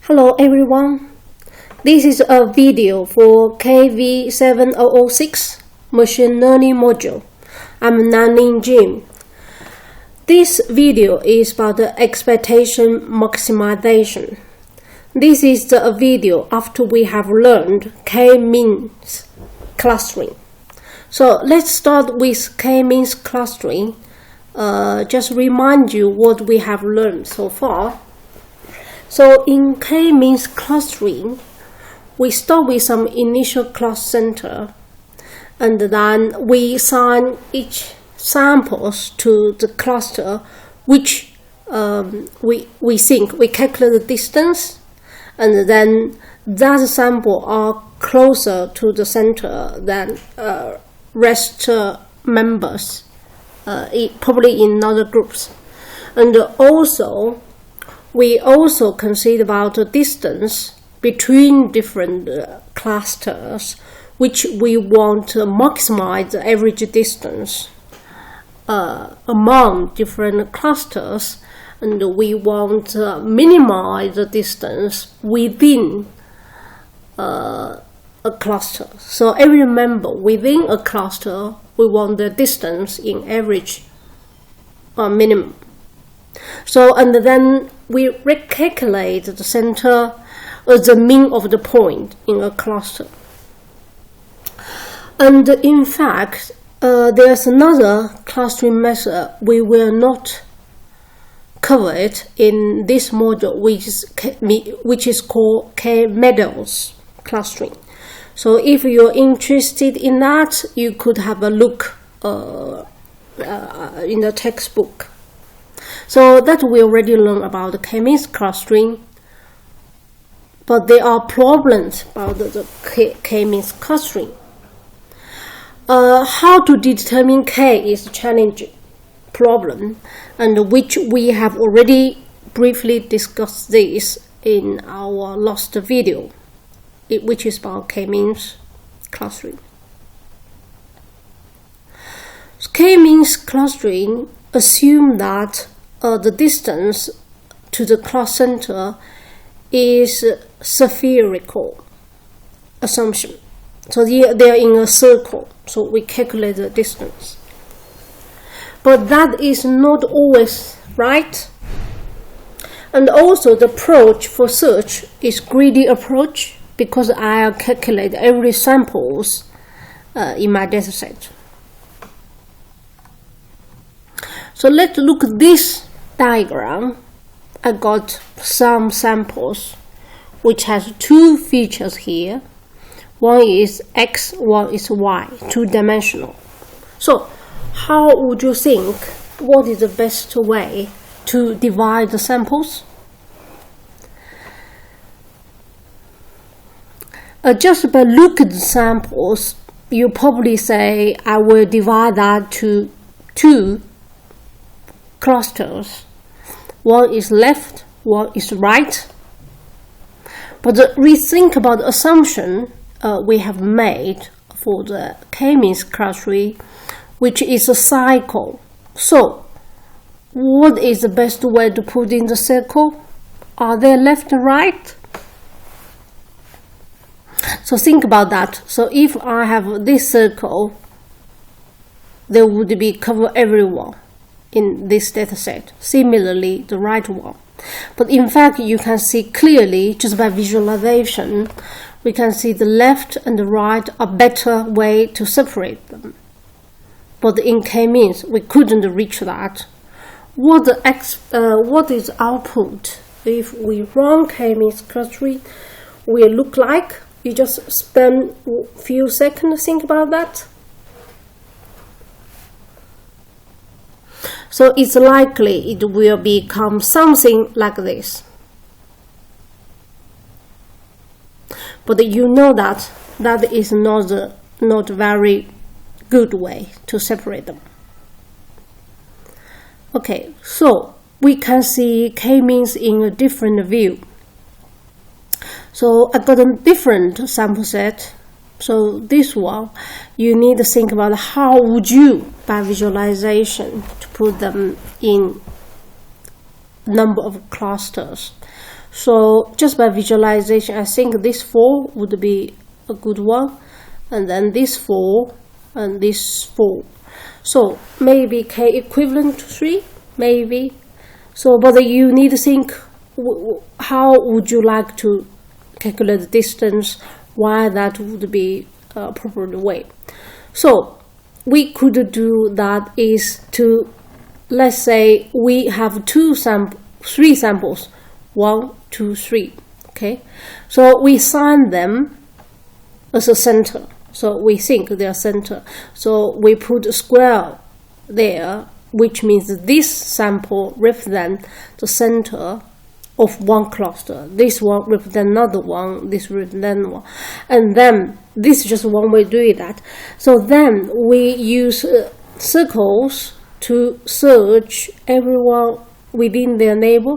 Hello everyone, this is a video for KV7006 Machine Learning Module. I'm Nanning Jim. This video is about the expectation maximization. This is the video after we have learned K-means clustering. So let's start with K-means clustering. Just remind you what we have learned so far. So in K-means clustering, we start with some initial class center, and then we assign each samples to the cluster which we think we calculate the distance, and then that sample are closer to the center than rest members, probably in other groups. And also we also consider about the distance between different clusters, which we want to maximize the average distance among different clusters, and we want to minimize the distance within a cluster. So every member within a cluster, we want the distance in average minimum. So, and then we recalculate the center as the mean of the point in a cluster. And in fact, there's another clustering method we will not cover it in this module, which is called K-meadows clustering. So if you're interested in that, you could have a look in the textbook. So that we already learned about the K-means clustering, but there are problems about the K-means clustering. How to determine K is a challenging problem, and which we have already briefly discussed this in our last video, which is about K-means clustering. K-means clustering assume that the distance to the class center is spherical assumption. So they are in a circle, so we calculate the distance. But that is not always right. And also the approach for search is greedy approach, because I calculate every samples in my dataset. So let's look at this diagram. I got some samples which has two features here. One is X, one is Y, two-dimensional. So how would you think, what is the best way to divide the samples? Just by looking at the samples, you probably say, I will divide that to two clusters. One is left, one is right. But rethink about the assumption we have made for the K-means clustering, which is a cycle. So what is the best way to put in the circle? Are they left and right? So think about that. So if I have this circle, there would be cover everyone in this dataset. Similarly, the right one. But in fact, you can see clearly, just by visualization, we can see the left and the right are better way to separate them. But in K-means, we couldn't reach that. What is output if we run K-means clustering will look like? You just spend a few seconds to think about that. So it's likely it will become something like this. But you know that is not very good way to separate them. Okay, so we can see K-means in a different view. So I got a different sample set. So this one, you need to think about how would you, by visualization, to put them in number of clusters. So just by visualization, I think this 4 would be a good one, and then this 4 and this 4. So maybe k equivalent to 3, maybe. So, but you need to think, how would you like to calculate the distance, why that would be a proper way. So we could do that is to, let's say we have 3 samples, 1, 2, 3. Okay, so we assign them as a center. So we think they are center. So we put a square there, which means this sample represents the center of one cluster. This one represents another one, this represents one. And then this is just one way of doing that. So then we use circles to search everyone within their neighbor.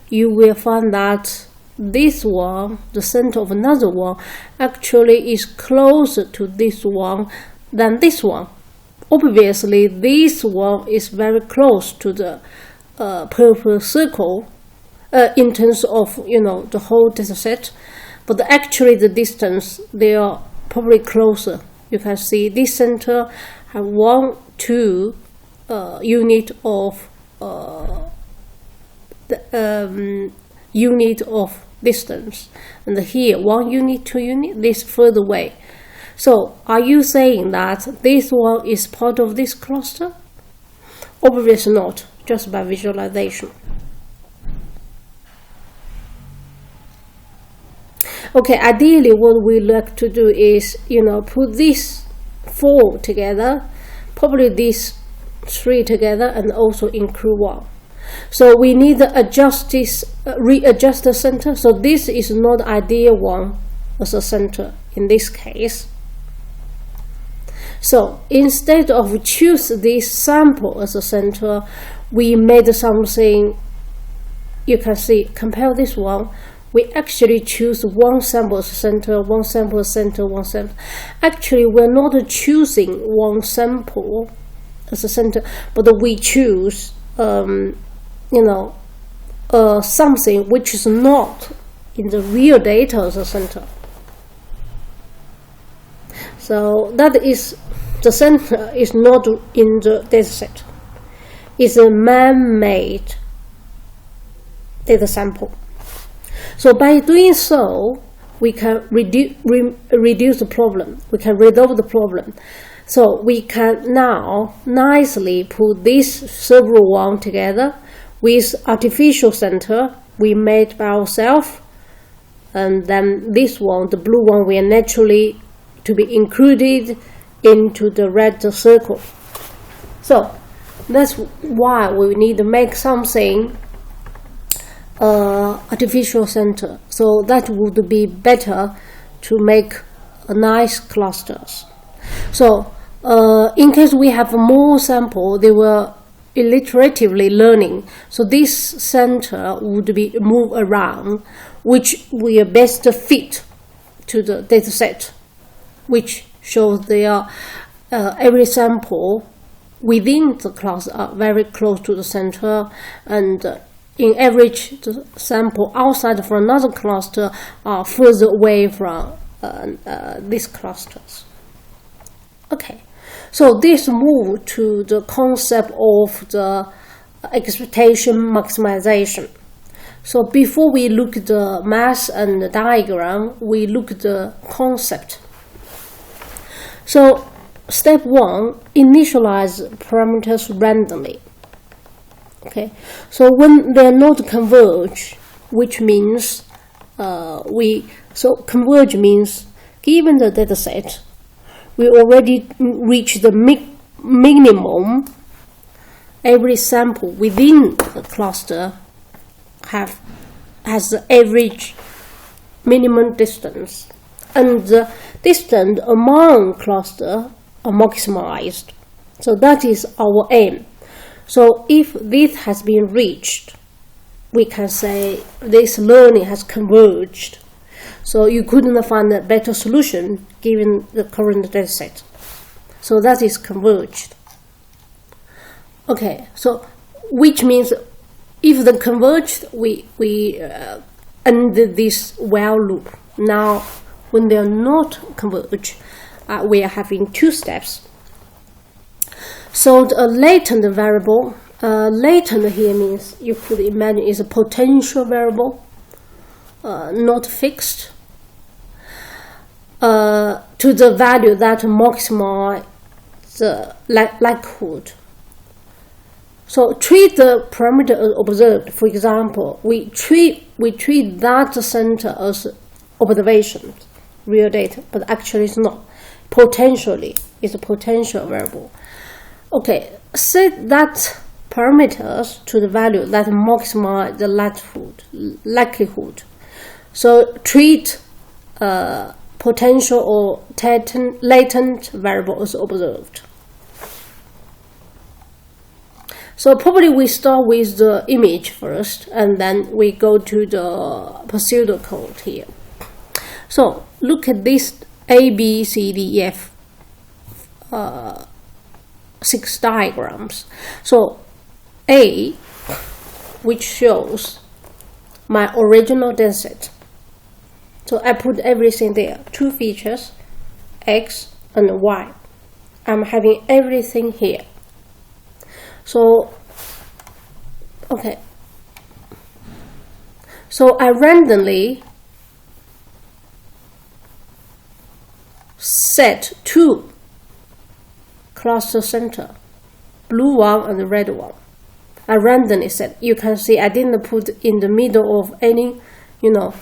You will find that this one, the center of another one, actually is closer to this one than this one. Obviously, this one is very close to the purple circle in terms of, the whole data set, but actually the distance, they are probably closer. You can see this center have 1, 2 unit of unit of distance, and here 1 unit, 2 unit, this further away. So are you saying that this one is part of this cluster? Obviously not, just by visualization. Okay, ideally what we like to do is, put these 4 together, probably these 3 together, and also include 1. So we need to adjust this, readjust the center. So this is not ideal one as a center in this case. So instead of choose this sample as a center, we made something, you can see, compare this one. We actually choose one sample as a center, one sample as a center, one sample. Actually, we're not choosing one sample as a center, but we choose, something which is not in the real data as a center. So that is, the center is not in the dataset. It's a man-made data sample. So by doing so, we can reduce the problem. We can resolve the problem. So we can now nicely put these several one together with artificial center we made by ourselves, and then this one, the blue one, will naturally to be included into the red circle. So that's why we need to make something artificial center. So that would be better to make a nice clusters. So in case we have more sample, they were iteratively learning. So this center would be moved around, which will best fit to the data set, which shows they are every sample within the class are very close to the center, and in average the sample outside from another cluster are further away from these clusters. Okay, so this move to the concept of the expectation maximization. So before we look at the math and the diagram, we look at the concept. So step 1, initialize parameters randomly. Okay, so when they are not converge, which means converge means given the data set, we already reach the minimum. Every sample within the cluster has the average minimum distance, and the distance among cluster are maximized. So that is our aim. So if this has been reached, we can say this learning has converged. So you couldn't find a better solution given the current dataset. So that is converged. Okay, so which means if the converged, we under this while loop. Now, when they are not converged, we are having two steps. So the latent variable, latent here means you could imagine is a potential variable, not fixed, to the value that maximize the likelihood. So treat the parameter as observed. For example, we treat that center as observation, real data, but actually it's not. Potentially, it's a potential variable. Okay, set that parameters to the value that maximize the likelihood. So treat potential or latent variable as observed. So probably we start with the image first, and then we go to the pseudocode here. So look at this A, B, C, D, E, F 6 diagrams. So A, which shows my original dataset. So I put everything there, two features, X and Y. I'm having everything here. So, okay. So I randomly set two cluster center, blue one and the red one. I randomly set. You can see I didn't put in the middle of any, the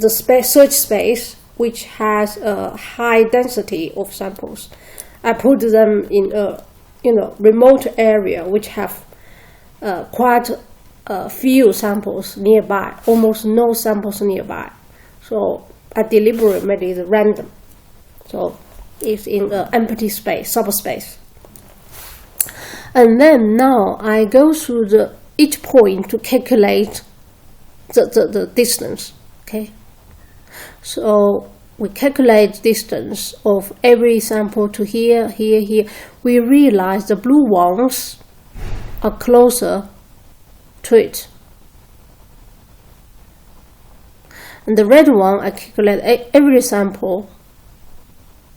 search space which has a high density of samples. I put them in a remote area which have quite a few samples nearby, almost no samples nearby. So I deliberately made it random. So it's in an empty space, subspace. And then now I go through each point to calculate the distance. Okay. So we calculate distance of every sample to here, here, here. We realize the blue ones are closer to it. And the red one, I calculate every sample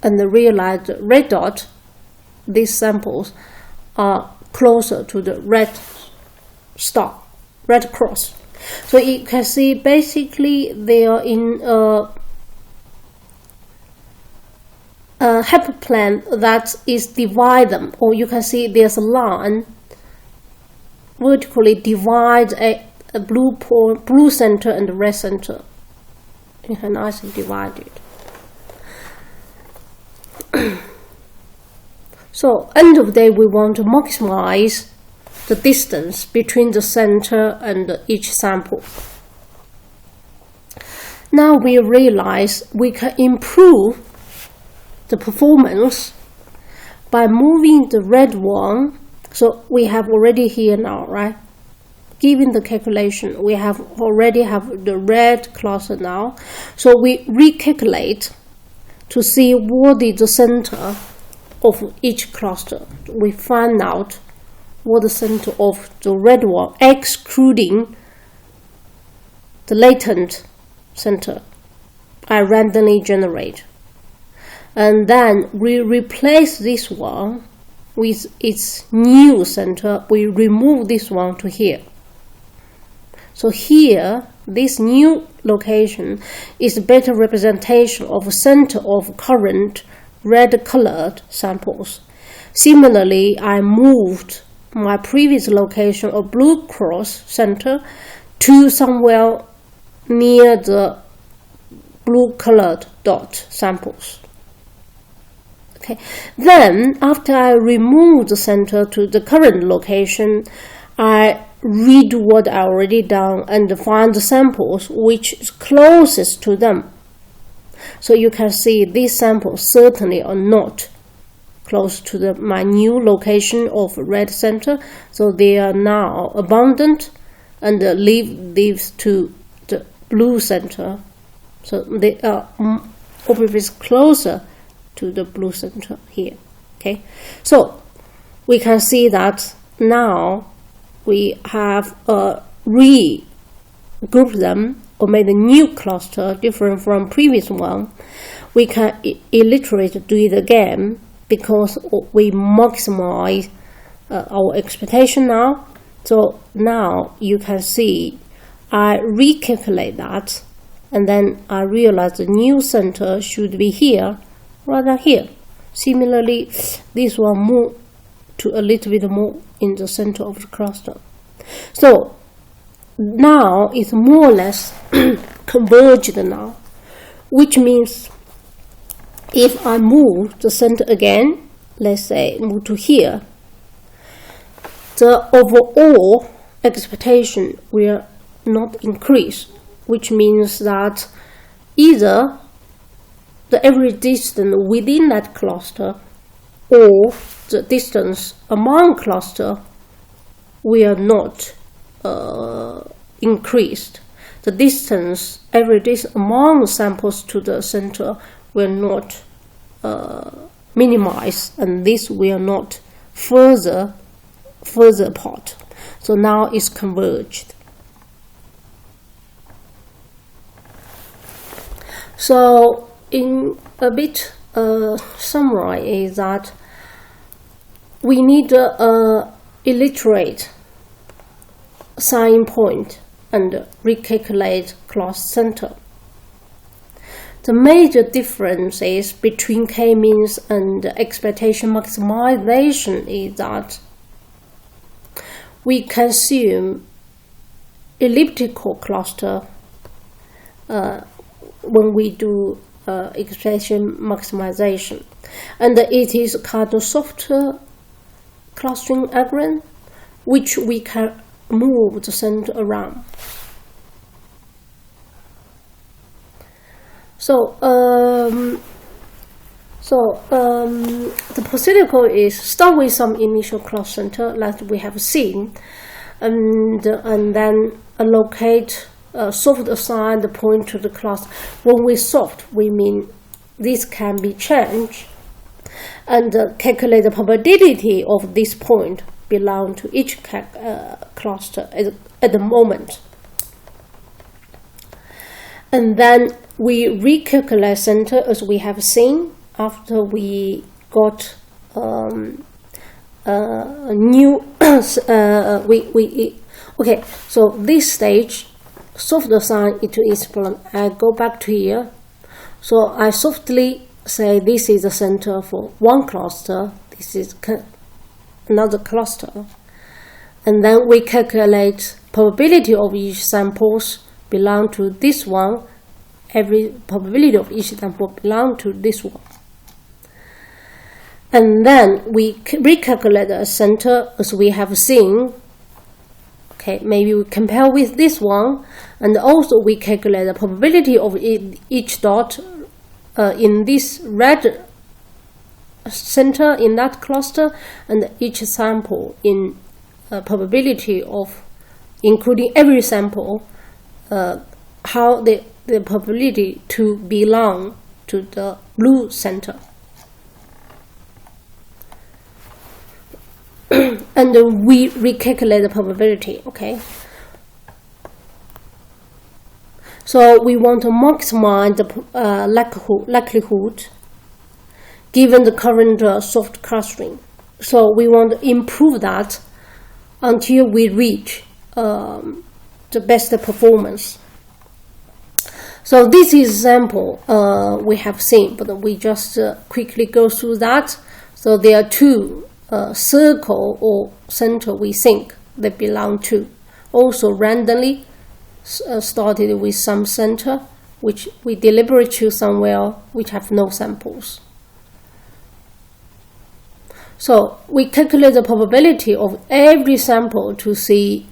and realize the red dot, these samples are closer to the red star, red cross. So you can see basically they are in a hyperplane that is divide them, or you can see there's a line vertically divide a blue center and the red center. You can nicely divide it. So end of the day, we want to maximize the distance between the center and each sample. Now we realize we can improve the performance by moving the red one. So we have already here now, right? Given the calculation, we already have the red cluster now. So we recalculate to see what is the center of each cluster. We find out what the center of the red one, excluding the latent center, I randomly generate. And then we replace this one with its new center. We remove this one to here. So here, this new location is a better representation of the center of current red-colored samples. Similarly, I moved my previous location of blue cross center to somewhere near the blue-colored dot samples. Okay. Then, after I remove the center to the current location, I redo what I already done and find the samples which is closest to them. So you can see these samples certainly are not close to my new location of red center. So they are now abundant and leave these to the blue center. So they are obviously closer to the blue center here. Okay, so we can see that now we have group them or make a new cluster different from previous one, we can iterate do it again because we maximize our expectation now. So now you can see I recalculate that, and then I realize the new center should be here rather than here. Similarly, this one move to a little bit more in the center of the cluster. So now it's more or less converged now, which means if I move the center again, let's say move to here, the overall expectation will not increase, which means that either the average distance within that cluster or the distance among cluster will not increased. The distance, average distance among samples to the center will not minimize, and this will not further apart. So now it's converged. So in a bit summary is that we need to iterate sign point and recalculate class center. The major differences between k-means and expectation maximization is that we consume elliptical cluster when we do expectation maximization, and it is kind of softer clustering algorithm which we can move the center around. So the procedure is start with some initial class center that we have seen, and then allocate soft assign the point to the class. When we soft, we mean this can be changed, and calculate the probability of this point belong to each cluster at the moment. And then we recalculate center as we have seen after we got a new okay. So this stage soft assign it to its plan. I go back to here. So I softly say this is the center for one cluster. This is another cluster, and then we calculate probability of each samples belong to this one. Every probability of each sample belong to this one, and then we recalculate the center as we have seen. Okay, maybe we compare with this one, and also we calculate the probability of each dot in this red center in that cluster, and each sample in probability of including every sample, how the probability to belong to the blue center. And we recalculate the probability, okay? So we want to maximize the likelihood given the current soft clustering. So we want to improve that until we reach the best performance. So this is example we have seen, but we just quickly go through that. So there are two circle or center we think they belong to. Also randomly started with some center which we deliberately choose somewhere which have no samples. So we calculate the probability of every sample to see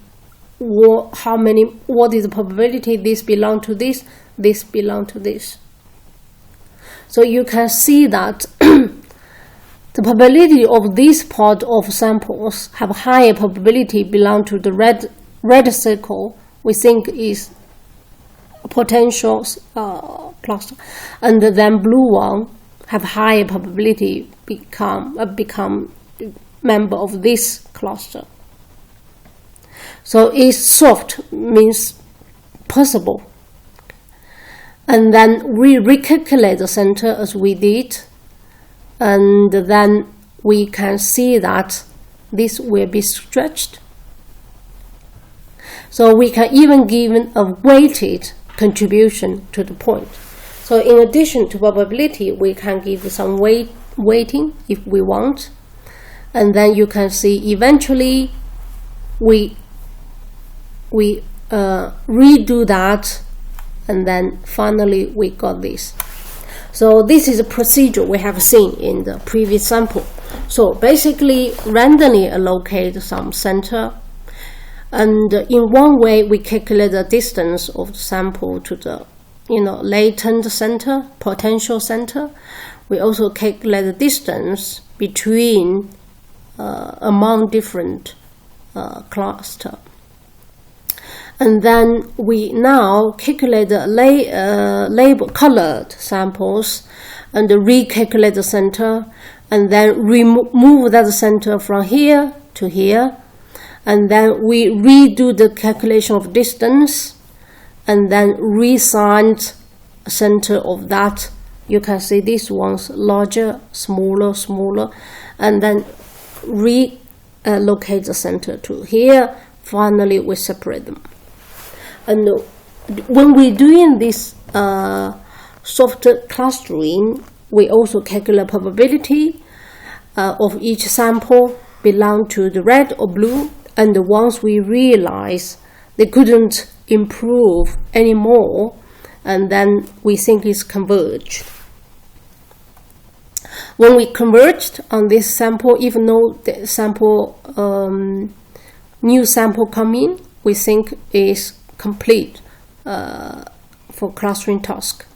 what is the probability this belong to this belong to this. So you can see that the probability of this part of samples have higher probability belong to the red circle we think is a potential cluster, and then blue one have higher probability become member of this cluster. So it's soft means possible. And then we recalculate the center as we did, and then we can see that this will be stretched. So we can even give a weighted contribution to the point. So in addition to probability, we can give some weighting if we want. And then you can see eventually we redo that, and then finally we got this. So this is a procedure we have seen in the previous sample. So basically randomly allocate some center, and in one way we calculate the distance of the sample to the latent center, potential center. We also calculate the distance between among different cluster. And then we now calculate the label colored samples and recalculate the center, and then remove that center from here to here, and then we redo the calculation of distance, and then reassign center of that. You can see this one's larger, smaller, and then relocate the center to here. Finally, we separate them. And when we're doing this soft clustering, we also calculate probability of each sample belong to the red or blue. And once we realize they couldn't improve anymore, and then we think it's converged. When we converged on this sample, even though the sample new sample come in, we think is complete for clustering task.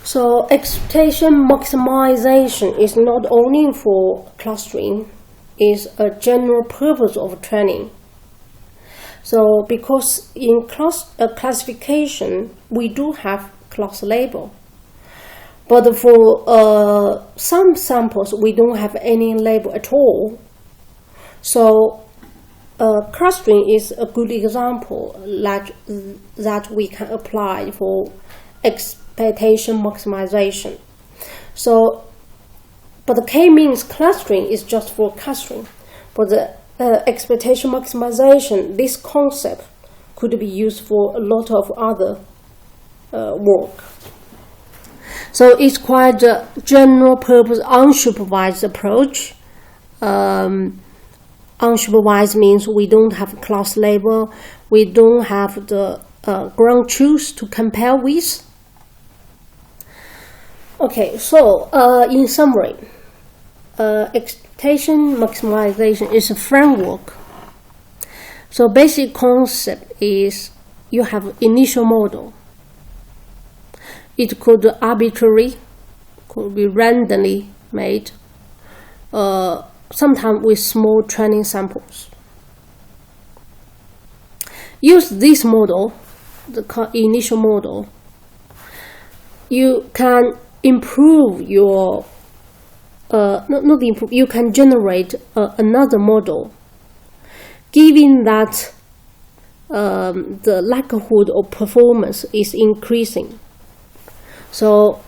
So expectation maximization is not only for clustering, is a general purpose of training. So because in classification we do have class label, but for some samples we don't have any label at all. So clustering is a good example that we can apply for expectation maximization. So, but the k-means clustering is just for clustering. For the expectation maximization, this concept could be used for a lot of other work. So it's quite a general purpose unsupervised approach. Unsupervised means we don't have class label, we don't have the ground truth to compare with. Okay, so in summary, expectation maximization is a framework. So basic concept is you have initial model. It could be arbitrary, could be randomly made, sometimes with small training samples. Use this model, the initial model. You can improve your, not improve, you can generate another model, given that the likelihood of performance is increasing. So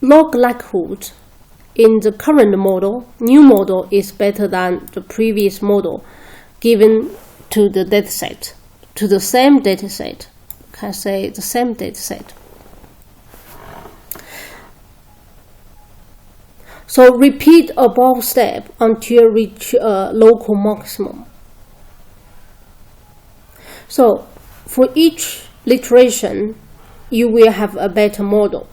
log likelihood in the current model, new model is better than the previous model given to the dataset, to the same dataset. Can say the same dataset. So repeat above step until reach local maximum. So for each iteration, you will have a better model.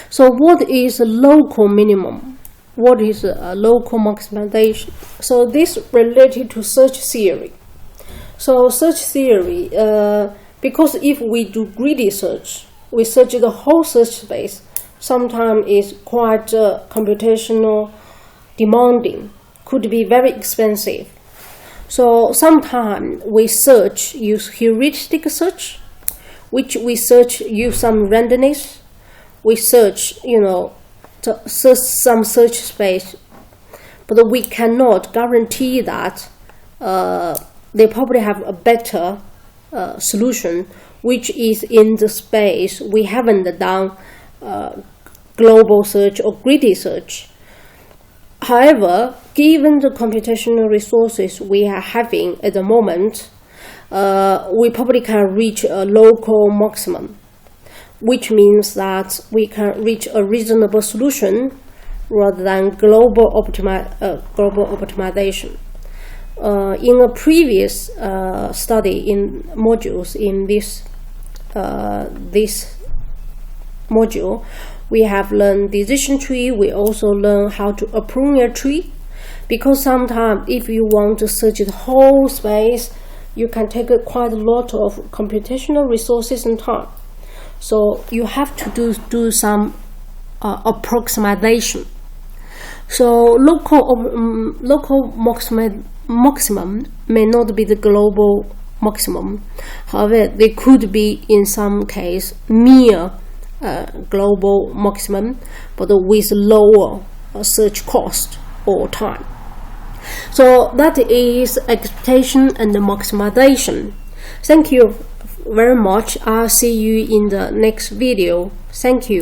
So what is a local minimum? What is a local maximization? So this related to search theory. So search theory, because if we do greedy search, we search the whole search space, sometimes it's quite computational demanding, could be very expensive. So sometimes we use heuristic search, which we use some randomness. We search, to search some search space, but we cannot guarantee that they probably have a better solution, which is in the space we haven't done global search or greedy search. However, given the computational resources we are having at the moment, we probably can reach a local maximum, which means that we can reach a reasonable solution rather than global optimization. In a previous study in modules in this module, we have learned decision tree. We also learn how to prune a tree, because sometimes if you want to search the whole space, you can take quite a lot of computational resources and time. So you have to do some approximation. So local maximum may not be the global maximum. However, they could be in some case mere global maximum, but with lower search cost or time. So that is expectation and maximization. Thank you very much. I'll see you in the next video. Thank you.